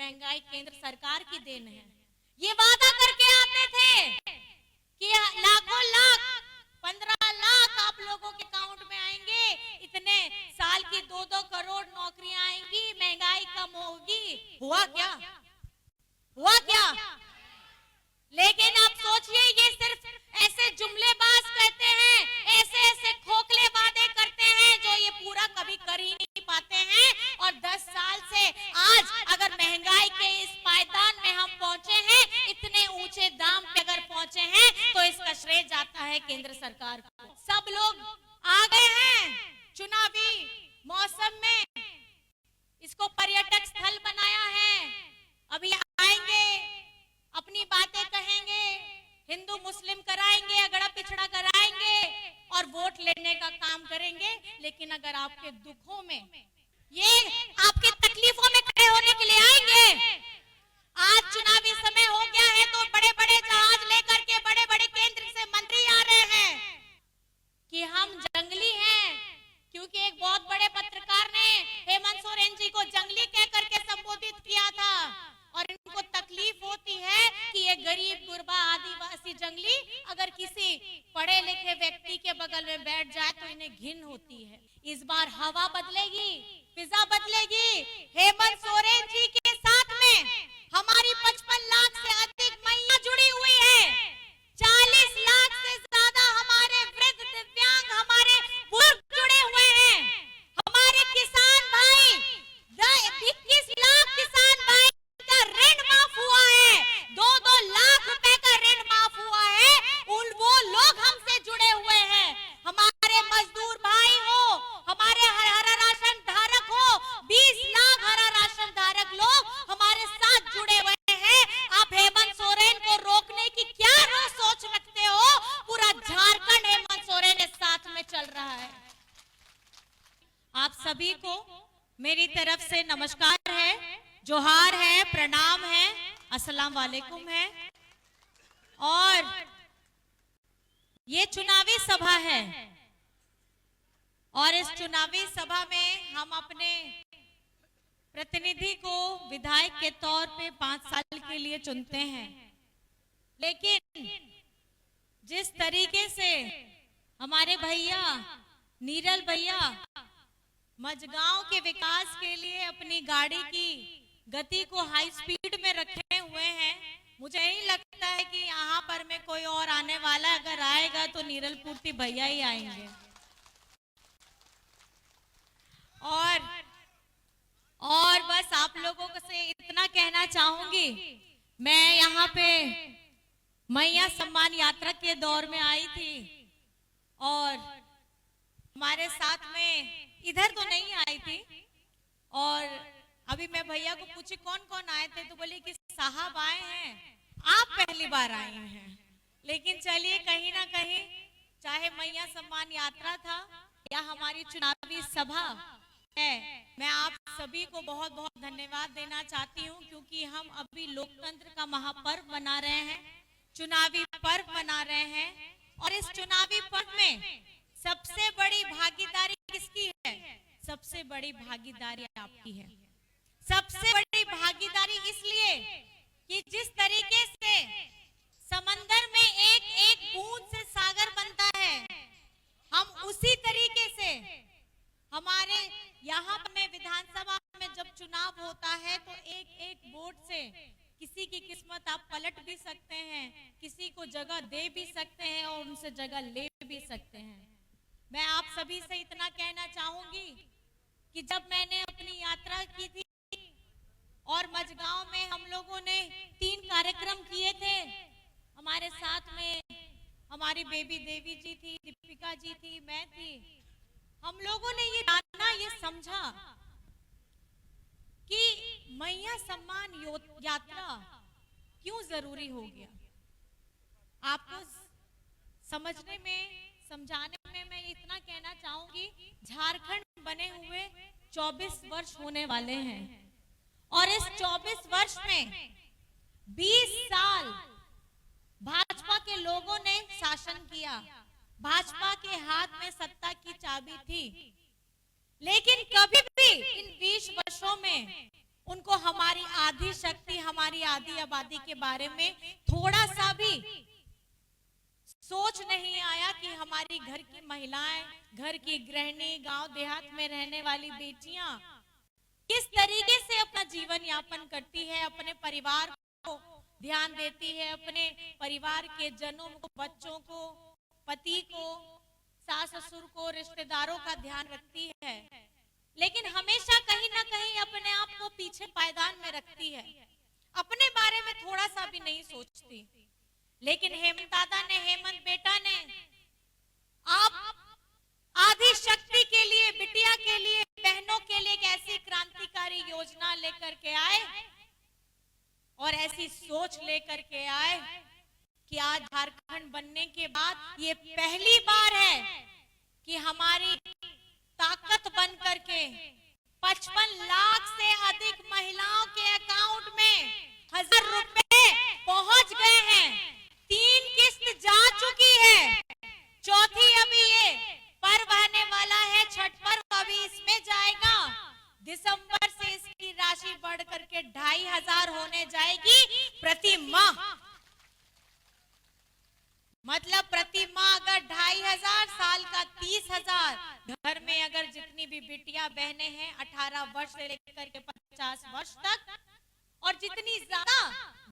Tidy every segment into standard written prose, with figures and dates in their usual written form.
महंगाई केंद्र सरकार की देन है। ये वादा करके आते थे कि लाखों लाख 15 लाख आप लोगों के अकाउंट में आएंगे, इतने साल की 2-2 करोड़ नौकरियां आएंगी, महंगाई कम होगी। हुआ क्या? हुआ क्या? लेकिन आप सोचिए, ये सिर्फ ऐसे जुमलेबाज कहते हैं, ऐसे ऐसे खोखले वादे करते हैं जो ये पूरा कभी कर ही नहीं पाते हैं। और 10 साल से आज अगर महंगाई के इस पायदान में हम पहुंचे हैं, इतने ऊंचे दाम पे अगर पहुंचे हैं, तो इसका श्रेय जाता है केंद्र सरकार को। सब लोग आ गए हैं चुनावी मौसम में, इसको पर्यटक स्थल बनाया है। अभी आएंगे, अपनी बातें कहेंगे, हिंदू मुस्लिम कराएंगे, अगड़ा पिछड़ा कराएंगे और वोट लेने का काम करेंगे। लेकिन अगर आपके दुखों में, ये आपके तकलीफों में खड़े होने के लिए आएंगे। आज चुनावी समय हो गया है तो बड़े बड़े जहाज लेकर के बड़े बड़े केंद्र से मंत्री आ रहे हैं कि हम जंगली हैं, क्योंकि एक बहुत बड़े पत्रकार ने हेमंत सोरेन जी को जंगली कह करके संबोधित किया था। और इनको तकलीफ होती है कि ये गरीब गुरबा आदिवासी जंगली अगर किसी पढ़े लिखे व्यक्ति के बगल में बैठ जाए तो इन्हें घिन होती है। इस बार हवा बदलेगी, फिजा बदलेगी। हेमंत सोरेन जी के साथ में हमारी 55 लाख से अधिक महिला जुड़ी हुई है, 40 लाख से ज्यादा हमारे वृद्ध दिव्यांग, हमारे बुजुर्ग जुड़े हुए हैं, हमारे किसान भाई, 21 लाख किसान भाई का ऋण माफ हुआ है, 2-2 लाख रुपए का ऋण माफ हुआ है। उन वो लोग हमसे जुड़े हुए हैं। हमारे मजदूर भाई हो, हमारे हरा राशन धारक हो, 20 लाख हरा राशन धारक लोग हमारे साथ जुड़े हुए हैं। आप हेमंत सोरेन को रोकने की क्या सोच रखते हो? पूरा झारखंड हेमंत सोरेन के साथ में चल रहा है। आप सभी को मेरी तरफ से नमस्कार है, जोहार है, प्रणाम है, अस्सलाम वालेकुम है। और ये चुनावी सभा है और इस चुनावी सभा में हम अपने प्रतिनिधि को विधायक के तौर पे 5 साल के लिए चुनते हैं। लेकिन जिस तरीके से हमारे भैया नीरल भैया मझगांव के विकास के लिए अपनी गाड़ी की गति को हाई स्पीड में रखे हुए हैं, मुझे नहीं लगता है कि यहाँ पर में कोई और आने वाला, अगर आएगा तो नीरल पूर्ति भैया ही आएंगे। और बस आप लोगों को से इतना कहना चाहूंगी, मैं यहाँ पे मैया सम्मान यात्रा के दौर में आई थी और हमारे साथ में इधर तो नहीं आई थी। और अभी मैं भैया को पूछी कौन कौन आए थे, तो बोले कि साहब आए हैं, आप पहली बार आए हैं। लेकिन चलिए, कहीं ना कहीं चाहे मैया सम्मान यात्रा था या हमारी चुनावी सभा है, मैं आप सभी को बहुत बहुत धन्यवाद देना चाहती हूँ, क्योंकि हम अभी लोकतंत्र का महापर्व मना रहे हैं, चुनावी पर्व मना रहे हैं। और इस चुनावी पर्व में सबसे बड़ी भागीदारी किसकी है? सबसे बड़ी भागीदारी आपकी है। सबसे बड़ी भागीदारी इसलिए कि जिस तरीके से समंदर में एक एक बूंद से सागर बनता है, हम उसी तरीके से हमारे यहाँ में विधानसभा में जब चुनाव होता है तो एक एक वोट से किसी की किस्मत आप पलट भी सकते हैं, किसी को जगह दे भी सकते हैं और उनसे जगह ले भी सकते हैं। मैं आप सभी से इतना कहना चाहूंगी कि जब मैंने अपनी यात्रा की थी और मझगांव में हम लोगों ने 3 कार्यक्रम किए थे, हमारे साथ में हमारी बेबी देवी जी थी, दीपिका जी थी, मैं थी। हम लोगों ने ये जाना, ये समझा कि मैया सम्मान यात्रा क्यों जरूरी हो गया। आपको समझने में, समझाने में मैं इतना कहना चाहूंगी, झारखंड बने हुए 24 वर्ष होने वाले हैं और इस 24 वर्ष में 20 साल भाजपा के लोगों ने शासन किया, भाजपा के हाथ में सत्ता की चाबी थी। लेकिन कभी भी इन 20 वर्षों में उनको हमारी आधी शक्ति, हमारी आधी आबादी के बारे में थोड़ा सा भी सोच नहीं आया कि हमारी घर की महिलाएं, घर की गृहिणी, गांव देहात में रहने वाली बेटियां किस तरीके से अपना जीवन यापन करती है, अपने परिवार को ध्यान देती है, अपने परिवार के जनों को, बच्चों को, पति को, सास ससुर को, रिश्तेदारों का ध्यान रखती है, लेकिन हमेशा कहीं ना कहीं अपने आप को पीछे पायदान में रखती है, अपने बारे में थोड़ा सा भी नहीं सोचती। लेकिन हेमंत दादा ने, हेमंत बेटा ने, आप आधी शक्ति के लिए, बिटिया के लिए, बहनों के लिए एक ऐसी क्रांतिकारी योजना लेकर के आए और ऐसी सोच लेकर के आए कि आज झारखंड बनने के बाद ये पहली बार है कि हमारी ताकत बन करके 55 लाख से अधिक महिलाओं के अकाउंट में 1000 रुपए पहुंच गए हैं। 3 किस्त जा चुकी है, चौथी अभी ये पर्व आने वाला है, छठ पर्व अभी इसमें जाएगा। दिसंबर से इसकी राशि बढ़ करके 2500 होने जाएगी प्रति माह। मतलब प्रति माह अगर 2500, साल का 30,000। घर में अगर जितनी भी बिटिया बहनें हैं 18 वर्ष से लेकर के 50 वर्ष तक, और जितनी ज्यादा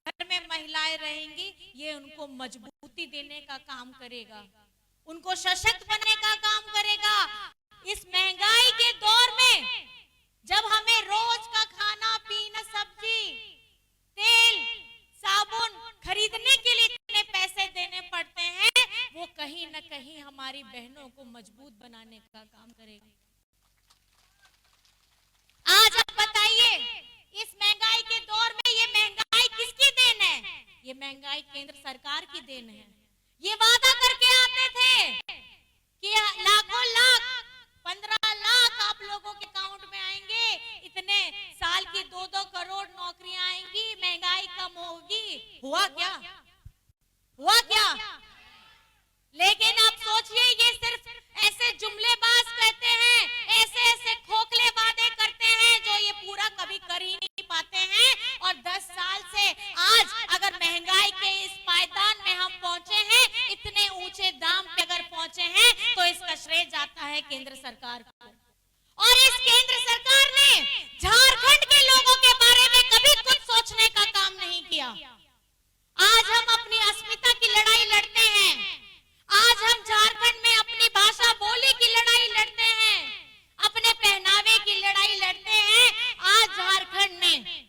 घर में महिलाएं रहेंगी, ये उनको मजबूती देने का काम करेगा, उनको सशक्त बनने का काम करेगा। इस महंगाई के दौर में जब हमें रोज का खाना पीना, सब्जी, तेल, साबुन खरीदने के लिए इतने पैसे देने पड़ते हैं, वो कहीं न कहीं हमारी बहनों को मजबूत बनाने का काम करेगा। आज आप बताइए, इस महंगाई के दौर में ये महंगाई किसकी देन है? ये महंगाई केंद्र सरकार की देन है। ये वादा करके आते थे कि लाखों लाख, 15 लाख आप लोगों के अकाउंट में आएंगे, इतने साल की 2-2 करोड़ नौकरियां आएंगी, महंगाई कम होगी। हुआ क्या? हुआ क्या? लेकिन आप सोचिए, ये सिर्फ ऐसे जुमलेबाज कहते हैं, ऐसे ऐसे खोखले वादे करते हैं जो ये पूरा कभी कर ही नहीं पाते हैं। और 10 साल से आज अगर महंगाई के इस पायदान में हम पहुंचे हैं, इतने ऊंचे दाम पे अगर पहुंचे हैं, तो इसका श्रेय जाता है केंद्र सरकार को। और इस केंद्र सरकार ने झारखंड के लोगों के बारे में कभी कुछ सोचने का काम नहीं किया। आज हम अपनी अस्मिता की लड़ाई लड़ते हैं, आज हम झारखंड में अपनी भाषा बोली की लड़ाई लड़ते हैं, अपने पहनावे की लड़ाई लड़ते हैं। आज झारखंड में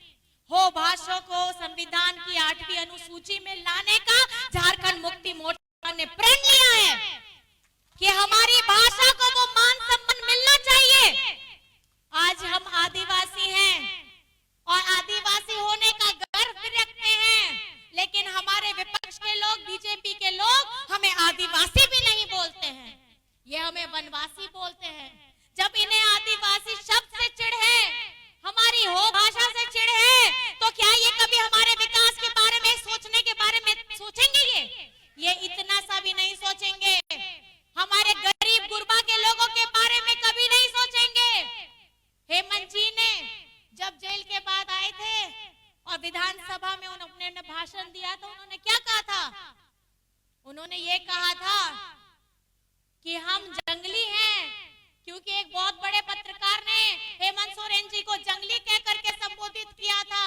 हो भाषा को संविधान की 8वीं अनुसूची में लाने का झारखंड मुक्ति मोर्चा ने प्रण लिया है कि हमारी भाषा को वो मान सम्मान मिलना चाहिए। आज हम आदिवासी हैं और आदिवासी होने का गर्व भी रखते हैं, लेकिन हमारे विपक्ष के लोग, बीजेपी के लोग हमें आदिवासी भी नहीं बोलते हैं, ये हमें वनवासी बोलते हैं। जब इन्हें आदिवासी शब्द से चिढ़ है, हमारी हो भाषा से चिढ़ है, तो क्या ये कभी हमारे विकास के बारे में, सोचने के बारे में सोचेंगे? ये इतना सा भी नहीं सोचेंगे। हमारे गरीब गुरबा के लोगों के बारे में कभी नहीं सोचेंगे। हेमंत जी ने जब जेल के बाद आए थे और विधानसभा में उन्होंने भाषण दिया, तो उन्होंने क्या कहा था? उन्होंने ये कहा था कि हम जंगली हैं, क्योंकि एक बहुत बड़े पत्रकार ने हेमंत सोरेन जी को जंगली कह करके संबोधित किया था,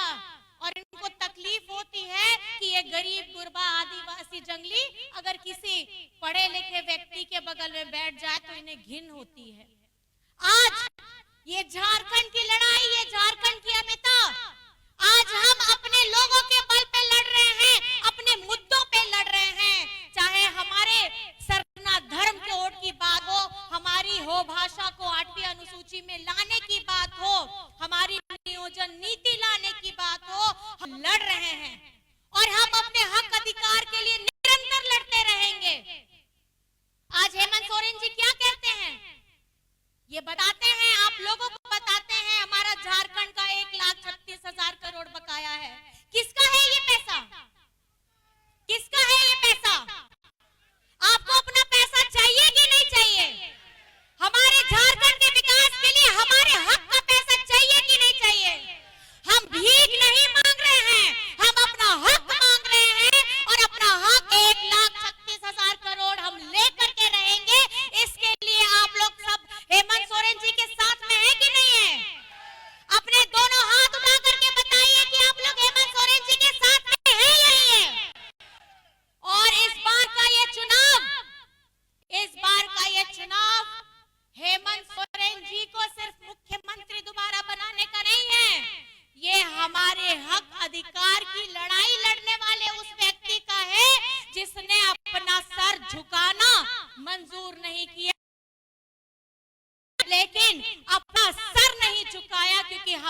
और इनको तकलीफ होती है कि ये गरीब गुरबा आदिवासी जंगली अगर किसी पढ़े लिखे व्यक्ति के बगल में बैठ जाए तो इन्हें घिन होती है। आज ये झारखंड की लड़ाई, ये झारखंड की अस्मिता, आज हम अपने लोगों के बल पे लड़ रहे हैं, अपने मुद्दों पे लड़ रहे हैं। चाहे हमारे सरना धर्म के वोट की बात हो, हमारी हो भाषा को 8वीं अनुसूची में लाने की बात हो, हमारी नियोजन नीति लाने की बात हो, हम लड़ रहे हैं और हम अपने हक अधिकार के लिए निरंतर लड़ते रहेंगे। आज हेमंत सोरेन जी क्या कहते हैं? ये बताते हैं, आप लोगों को बताते हैं, हमारा झारखंड का 1,36,000 करोड़ बकाया है। किसका है ये पैसा? किसका है ये पैसा? आपको अपना पैसा चाहिए कि नहीं चाहिए? हमारे झारखंड के विकास के लिए हमारे हक का पैसा चाहिए कि नहीं चाहिए?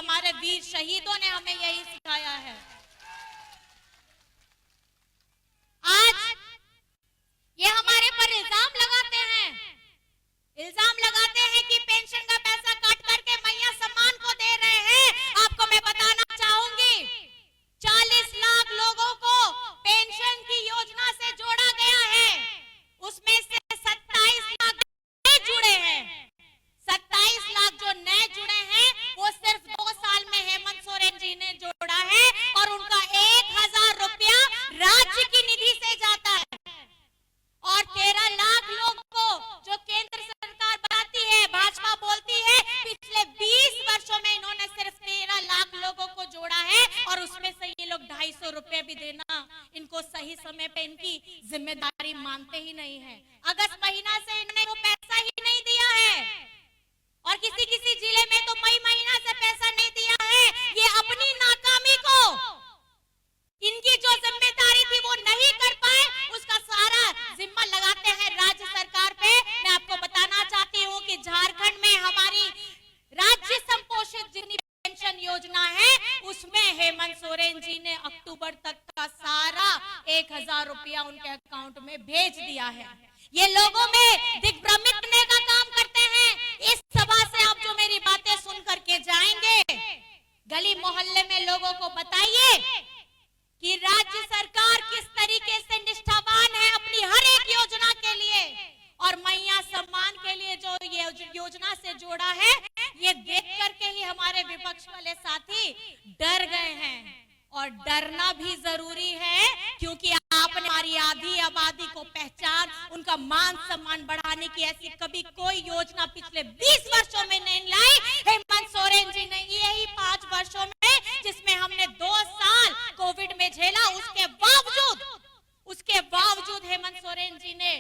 हमारे वीर शहीदों ने हमें यही सिखाया है। आज ये हमारे पर इल्जाम लगाते हैं कि पेंशन का पैसा काट करके मैया सम्मान को दे रहे हैं। आपको मैं बताना चाहूंगी 40 लाख लोगों को पेंशन की योजना से जोड़ा गया है, उसमें से 27 लाख नए जुड़े हैं। 27 लाख जो नए जुड़े हैं वो सिर्फ 2 साल में हेमंत सोरेन जी ने जोड़ा है और उनका 1000 रुपया राज्य की निधि से जाता है। और 13 लाख लोग को जो केंद्र सरकार बताती है, भाजपा बोलती है, पिछले 20 वर्षों में इन्होंने सिर्फ 13 लाख लोगों को जोड़ा है और उसमें से ये लोग 250 रुपए भी देना इनको सही समय पे इनकी जिम्मेदारी मानते ही नहीं है। अगस्त महीना से इन्होंने वो पैसा ही नहीं दिया है और किसी किसी जिले में तो मई महीना से पैसा नहीं दिया है। ये अपनी नाकामी को, इनकी जो जिम्मेदारी थी वो नहीं कर पाए, उसका सारा जिम्मा लगाते हैं राज्य सरकार पे। मैं आपको बताना चाहती हूँ कि झारखंड में हमारी राज्य संपोषित जितनी पेंशन योजना है उसमें हेमंत सोरेन जी ने अक्टूबर तक का सारा 1000 रुपया उनके अकाउंट में भेज दिया है। ये लोगों में दिग्भ्रमित करने का काम करते हैं। इस सभा से आप जो मेरी बातें सुन करके जाएंगे, गली मोहल्ले में लोगों को बताइए कि राज्य सरकार किस तरीके से निष्ठावान है अपनी हर एक योजना के लिए, और मैया सम्मान के लिए जो ये योजना से जोड़ा है, ये देख करके ही हमारे विपक्ष वाले साथी डर गए हैं। और डरना भी जरूरी है क्योंकि आपने हमारी आधी आबादी को पहचान, उनका मान सम्मान बढ़ाने की ऐसी कभी कोई योजना पिछले 20 वर्षों में नहीं लाई। हेमंत सोरेन जी ने यही 5 वर्षों में, जिसमें हमने 2 साल कोविड में झेला, उसके बावजूद हेमंत सोरेन जी ने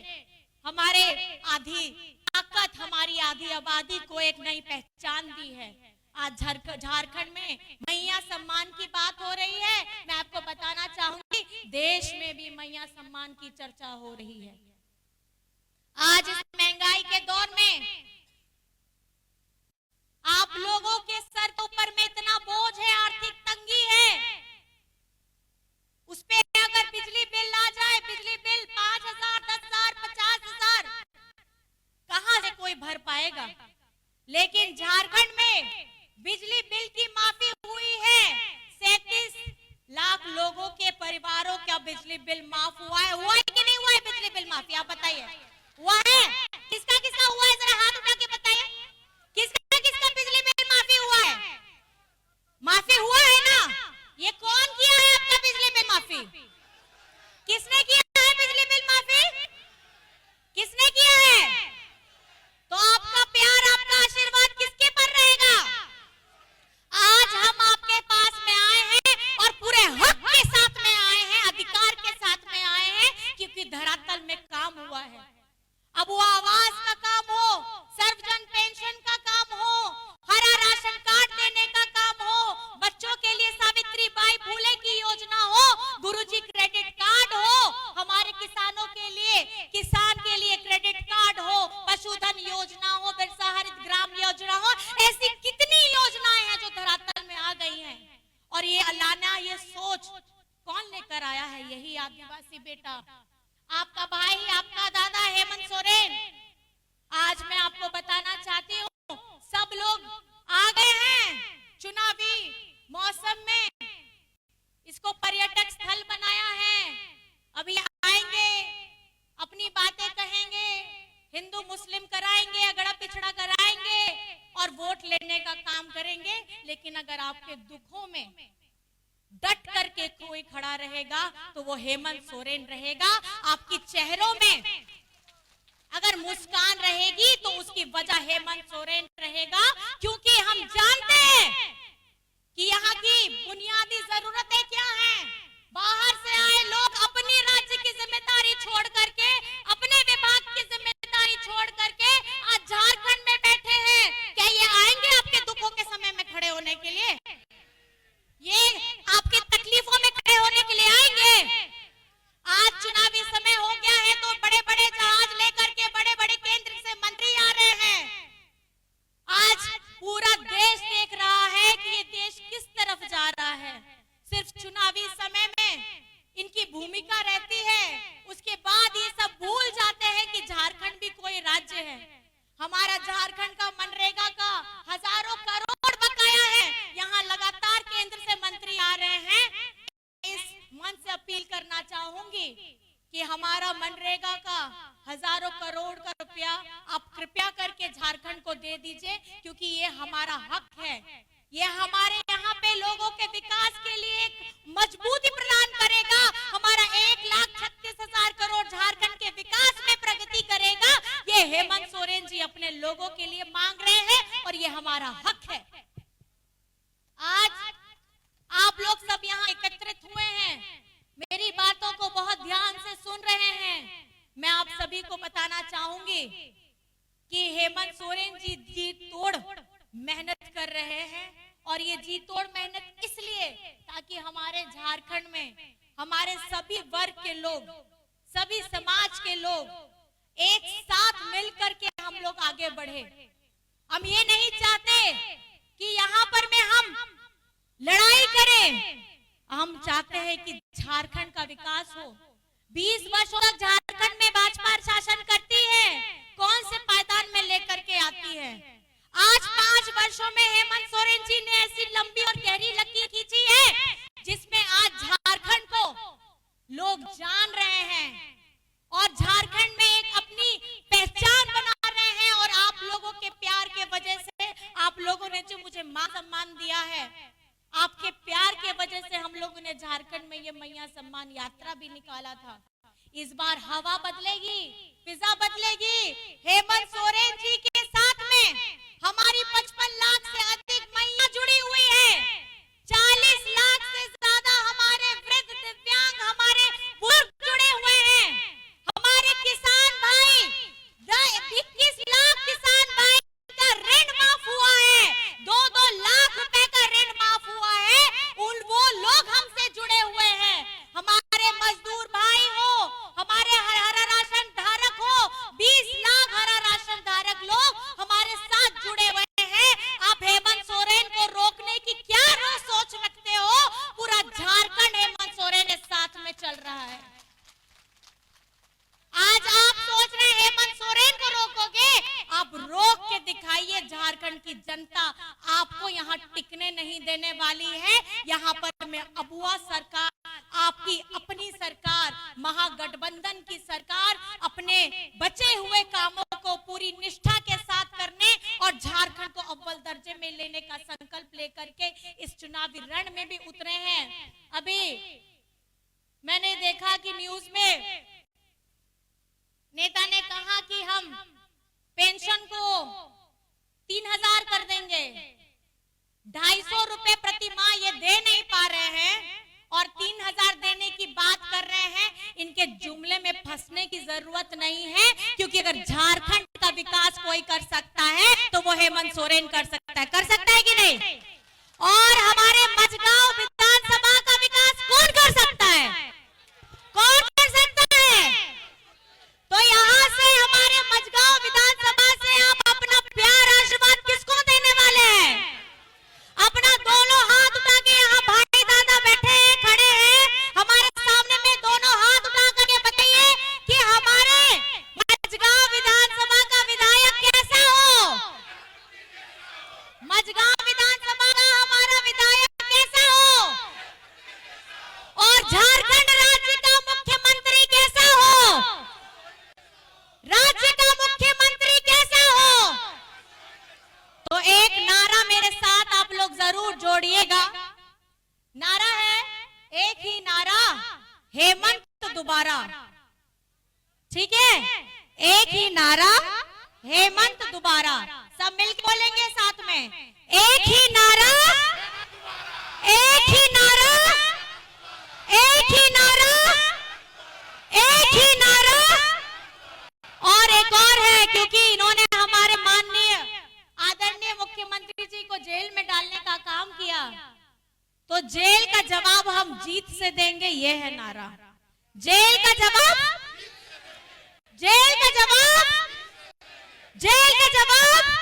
हमारे आधी ताकत, हमारी आधी आबादी को एक नई पहचान दी है। आज झारखंड में मैया सम्मान की बात हो रही है। मैं आपको बताना चाहूंगी देश में भी मैया सम्मान की चर्चा हो रही है। आज इस महंगाई के दौर में आप लोगों के सर के ऊपर में इतना बोझ है, आर्थिक तंगी है, उस पे अगर बिजली बिल आ जाए, बिजली बिल 5000, 10,000, 50,000, कहां से कोई भर पाएगा। लेकिन झारखंड में बिजली बिल की माफी हुई है। 37 लाख लोगों के परिवारों का बिजली बिल माफ हुआ है कि नहीं हुआ है? बिजली बिल माफी आप बताइए, हुआ है? किसका किसका हुआ है, जरा हाथ उठा के बताइए। किसका किसका बिजली बिल माफी हुआ है? माफी हुआ है ना? ये कौन किया है आपका बिजली बिल माफी? किसने किया है बिजली बिल माफी? किसने किया है? तो आपका प्यार, आपका आशीर्वाद किसके पर रहेगा? आज हम आपके पास में आए हैं और पूरे हक के साथ में आए हैं, अधिकार के साथ में आए हैं, क्योंकि धरातल में काम हुआ है। अब वो आवास का काम हो, सर्वजन पेंशन का काम हो, हरा राशन कार्ड देने का काम हो, बच्चों के लिए सावित्री बाई फुले की योजना हो, गुरुजी क्रेडिट कार्ड हो, हमारे किसानों के लिए, किसान के लिए क्रेडिट कार्ड हो, पशुधन योजना हो, बिरसा हरित ग्राम योजना हो, ऐसी कितनी योजनाएं हैं जो धरातल में आ गई हैं। और ये अलाना, ये सोच कौन लेकर आया है? यही आदिवासी बेटा, आपका भाई, आपका दादा हेमंत सोरेन। आज मैं आपको बताना चाहती हूँ, सब लोग आ गए हैं चुनावी मौसम में, इसको पर्यटक स्थल बनाया है। अभी आएंगे, अपनी बातें कहेंगे, हिंदू मुस्लिम कराएंगे, अगड़ा पिछड़ा कराएंगे और वोट लेने का काम करेंगे। लेकिन अगर आपके दुखों में डट करके कोई खड़ा रहेगा तो वो हेमंत सोरेन रहेगा। आपकी चेहरों में अगर मुस्कान रहेगी तो उसकी वजह हेमंत सोरेन रहेगा, क्योंकि हम जानते हैं कि यहाँ की बुनियादी जरूरतें क्या हैं। बाहर से आए लोग अपनी राज्य की जिम्मेदारी छोड़ करके, अपने विभाग की जिम्मेदारी छोड़ करके आज झारखंड में बैठे हैं। क्या ये आएंगे आपके दुखों के समय में खड़े होने के लिए? ये आपके तकलीफों में खड़े होने के लिए आएंगे? आज चुनावी समय हो गया है तो बड़े बड़े जहाज लेकर के बड़े बड़े केंद्र से मंत्री आ रहे हैं। आज पूरा देश देख रहा है कि ये हमारा मनरेगा का हजारों करोड़ का रुपया आप कृपया करके झारखंड को दे दीजिए, क्योंकि ये हमारा हक है। ये हमारे यहाँ पे लोगों के विकास के लिए एक मजबूती प्रदान करेगा। हमारा 1,36,000 करोड़ झारखंड के विकास में प्रगति करेगा। ये हेमंत सोरेन जी अपने लोगों के लिए मांग रहे हैं और ये हमारा हक है। आज आप लोग सब यहाँ एकत्रित हुए हैं, मेरी बातों को बहुत ध्यान से सुन रहे हैं। मैं आप सभी को बताना चाहूंगी कि हेमंत सोरेन जी जी तोड़ मेहनत कर रहे हैं, और ये जी तोड़ मेहनत इसलिए ताकि हमारे झारखंड में हमारे सभी वर्ग के लोग, सभी समाज के लोग एक साथ मिलकर के हम लोग आगे बढ़े। हम ये नहीं चाहते कि यहाँ पर में हम लड़ाई करें, हम चाहते हैं कि झारखंड का विकास हो। 20 वर्षों तक झारखंड में भाजपा शासन करती है, कौन से पायदान में लेकर के आती है। आज 5 वर्षों में हेमंत सोरेन जी ने ऐसी लंबी और गहरी लकीर खींची है जिसमें आज झारखंड को लोग जान रहे हैं और झारखंड में एक अपनी पहचान बना रहे हैं। और आप लोगों के प्यार के वजह से, आप लोगों ने जो मुझे मान सम्मान दिया है, आपके प्यार के वजह से हम लोगों ने झारखंड में ये मैया सम्मान यात्रा भी निकाला था। इस बार हवा बदलेगी, फिजा बदलेगी। हेमंत सोरेन जी के साथ में हमारी 55 लाख से अधिक मैया जुड़ी हुई है। 40 लाख से ज्यादा हमारे वृद्ध, दिव्यांग, हमारे बुजुर्ग जुड़े हुए हैं। हमारे किसान भाई, 21 लाख किसान भाई का ऋण माफ हुआ है, 2-2 लाख रुपए का ऋण माफ हुआ है। वो लोग हमसे जुड़े हुए हैं। हमारे मजदूर भाई हो, हमारे हरा राशन धारक हो, 20 लाख हरा राशन धारक लोग हमारे साथ जुड़े हुए हैं। आप हेमंत सोरेन को रोकने की क्या सोच रखते हो? पूरा झारखंड हेमंत सोरेन के साथ में चल रहा है। आज आप सोच रहे हैं हेमंत सोरेन को रोकोगे, आप रोक के दिखाइए। झारखंड की जनता आपको यहाँ टिकने नहीं देने वाली है। यहाँ पर में अबुआ सरकार, आपकी अपनी सरकार, महागठबंधन की सरकार अपने बचे हुए कामों को पूरी निष्ठा के साथ करने और झारखंड को अव्वल दर्जे में लेने का संकल्प लेकर के इस चुनावी रण में भी उतरे हैं। अभी मैंने देखा कि न्यूज में नेता ने कहा कि हम पेंशन को 3,000 कर देंगे। 250 रुपए प्रति माह ये दे नहीं पा रहे हैं और 3,000 देने की बात कर रहे हैं। इनके जुमले में फंसने की जरूरत नहीं है, क्योंकि अगर झारखंड का विकास कोई कर सकता है तो वो हेमंत सोरेन कर सकता है। कर सकता है कि नहीं? और हमारे मझगांव विधानसभा का विकास कौन कर सकता है? कौन कर सकता है? तो यहाँ से हमारे मझगांव विधानसभा से आप अपना प्यार आशीर्वाद किसको देने वाले हैं? अपना दोनों हाथ उठा के, यहाँ भाई दादा बैठे हैं, खड़े हैं हमारे सामने में, दोनों हाथ उठा करके बताइए कि हमारे मझगांव विधानसभा का विधायक कैसा हो? मझगांव विधानसभा का हमारा विधायक कैसा हो? और झारखंड राज्य का मुख्यमंत्री कैसा हो? राज्य का मुख्यमंत्री कैसा हो? तो एक नारा मेरे साथ आप लोग जरूर जोड़िएगा। नारा है, एक ही नारा, हेमंत दोबारा। ठीक है? एक ही नारा, हेमंत दोबारा। सब मिलकर बोलेंगे साथ में, एक ही नारा, एक ही नारा, एक ही नारा, एक ही नारा। और एक और है, क्योंकि इन्होंने हमारे माननीय आदरणीय मुख्यमंत्री जी को जेल में डालने का काम किया, तो जेल का जवाब हम जीत से देंगे, ये है नारा। जेल का जवाब, जेल का जवाब, जेल का जवाब।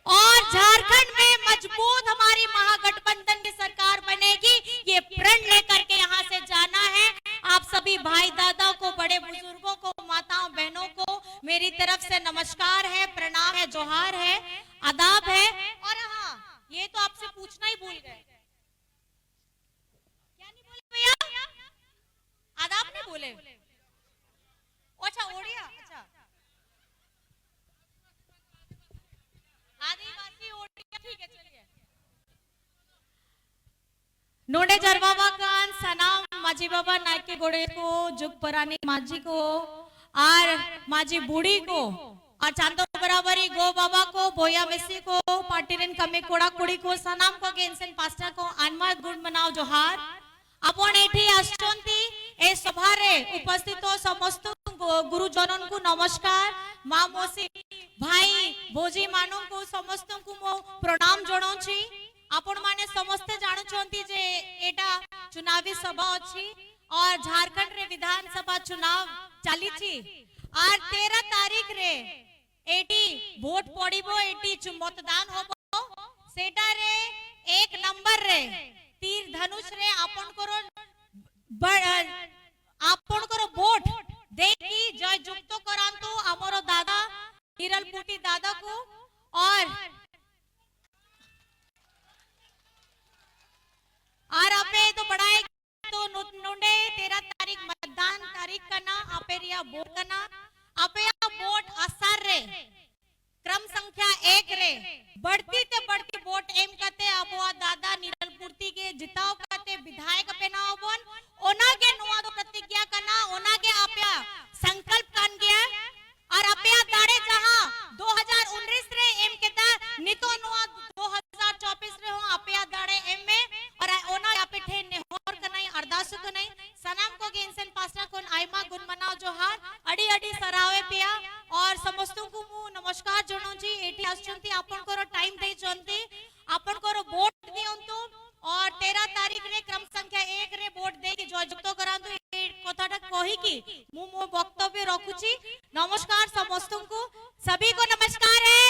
और झारखंड में मजबूत हमारी महागठबंधन की सरकार बनेगी, ये प्रण लेकर के यहाँ से जाना है। आप सभी भाई दादा को, बड़े बुजुर्गों को, माताओं बहनों को मेरी तरफ से नमस्कार है, प्रणाम है, जोहार है, आदाब है। और हाँ, ये तो आपसे पूछना ही भूल गए, क्या नहीं बोले भैया? आदाब नहीं बोले? अच्छा ओडिया अच्छा आदिवासी ओडिया ठीक है चलिए नोडे जरबाबा कान सनाम माजी बाबा नायके गोड़े को जुग परानी माजी को और माजी बूढ़ी को और चांदो बराबरी गो बाबा को बोया मेसी को पार्टीरेन कमे कोड़ा कुड़ी को सनाम को गेंसेन पास्टर को आनमा गुड मनाओ जोहार अपन एठी आछंती ए सभारे उपस्थित समस्त गुरुजनन को नमस्कार मां मोसी भाई भोजी मानू को समस्त को मो प्रणाम जणाउछि आपण माने समस्ते जानछंती जे एटा चुनावी सभा अछि और झारखंड रे विधानसभा चुनाव चली छी और 13 तारीख रे एटी वोट पड़िबो एटी मतदान होबो सेटा रे एक नंबर रे तीर धनुष रे आपन करो वोट देखी जय जुक्त करांतु हमरो दादा हिरलपुटी दादा को और आपे तो बढ़ाए तो नुंडे 13 तारीख मतदान तारीख करना आपे रिया वोट करना आपे वोट असर रे क्रम संख्या 1 रे बढ़ती ते बढ़ती वोट एम करते अबुआ दादा निरलपुर्ति के जिताव करते विधायक पेनावन ओना के नुआ दो प्रतिज्ञा करना ओना के आपया संकल्प कर गया और आपया दाड़े जहां 2019 रे एम केता नितो नुआ 2024 रे हो आपया दाड़े एम में और ओना आपे ठे नेहोर कनाई अरदास कनाई सनाम को गेंसन पास्टर कोन आइमा गुण मनाओ जोहार अडी अडी सरावे पिया और समस्त को मु नमस्कार जणोची एठी आछंती आपन को टाइम दे चंती आपन को वोट दियंतु और 13 तारीख रे क्रम संख्या 1 रे वोट दे के जयजुक्त करांतु ए कथाटा कहि की मु मो वक्तव्य रखुची नमस्कार समस्त को सभी को नमस्कार है।